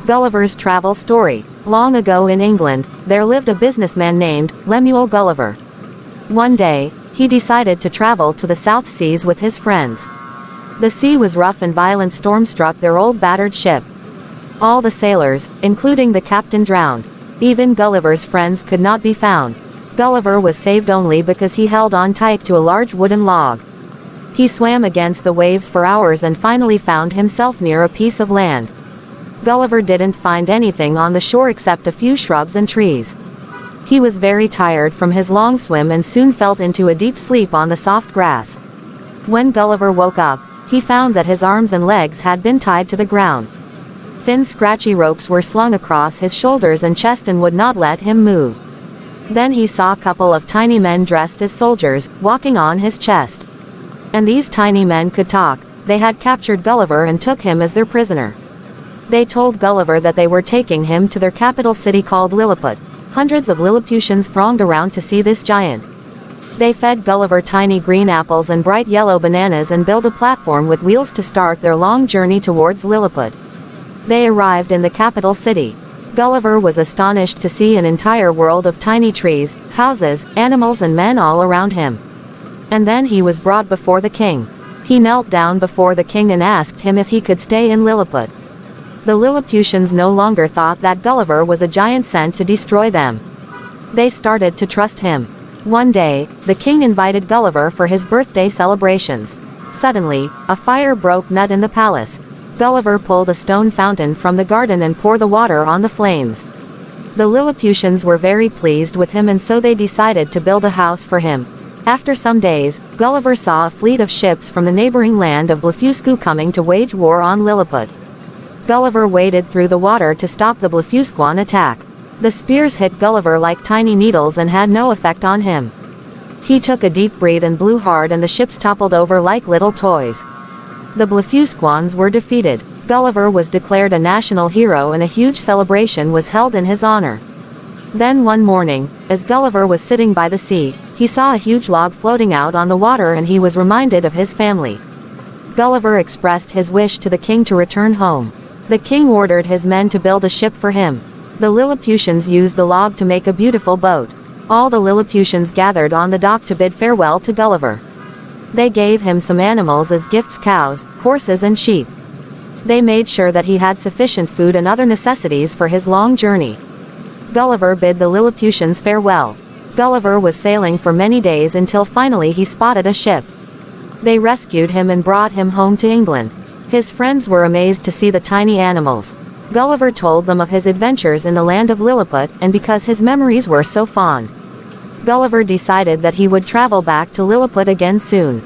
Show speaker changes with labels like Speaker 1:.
Speaker 1: Gulliver's travel story. Long ago in England, there lived a businessman named Lemuel Gulliver. One day, he decided to travel to the South Seas with his friends. The sea was rough and violent storms struck their old battered ship. All the sailors, including the captain, drowned. Even Gulliver's friends could not be found. Gulliver was saved only because he held on tight to a large wooden log. He swam against the waves for hours and finally found himself near a piece of land. Gulliver didn't find anything on the shore except a few shrubs and trees. He was very tired from his long swim and soon fell into a deep sleep on the soft grass. When Gulliver woke up, he found that his arms and legs had been tied to the ground. Thin scratchy ropes were slung across his shoulders and chest and would not let him move. Then he saw a couple of tiny men dressed as soldiers, walking on his chest. And these tiny men could talk. They had captured Gulliver and took him as their prisoner. They told Gulliver that they were taking him to their capital city called Lilliput. Hundreds of Lilliputians thronged around to see this giant. They fed Gulliver tiny green apples and bright yellow bananas and built a platform with wheels to start their long journey towards Lilliput. They arrived in the capital city. Gulliver was astonished to see an entire world of tiny trees, houses, animals and men all around him. And then he was brought before the king. He knelt down before the king and asked him if he could stay in Lilliput. The Lilliputians no longer thought that Gulliver was a giant sent to destroy them. They started to trust him. One day, the king invited Gulliver for his birthday celebrations. Suddenly, a fire broke out in the palace. Gulliver pulled a stone fountain from the garden and poured the water on the flames. The Lilliputians were very pleased with him and so they decided to build a house for him. After some days, Gulliver saw a fleet of ships from the neighboring land of Blefuscu coming to wage war on Lilliput. Gulliver waded through the water to stop the Blefuscuan attack. The spears hit Gulliver like tiny needles and had no effect on him. He took a deep breath and blew hard and the ships toppled over like little toys. The Blefuscuans were defeated. Gulliver was declared a national hero and a huge celebration was held in his honor. Then one morning, as Gulliver was sitting by the sea, he saw a huge log floating out on the water and he was reminded of his family. Gulliver expressed his wish to the king to return home. The king ordered his men to build a ship for him. The Lilliputians used the log to make a beautiful boat. All the Lilliputians gathered on the dock to bid farewell to Gulliver. They gave him some animals as gifts: cows, horses and sheep. They made sure that he had sufficient food and other necessities for his long journey. Gulliver bid the Lilliputians farewell. Gulliver was sailing for many days until finally he spotted a ship. They rescued him and brought him home to England. His friends were amazed to see the tiny animals. Gulliver told them of his adventures in the land of Lilliput, and because his memories were so fond, Gulliver decided that he would travel back to Lilliput again soon.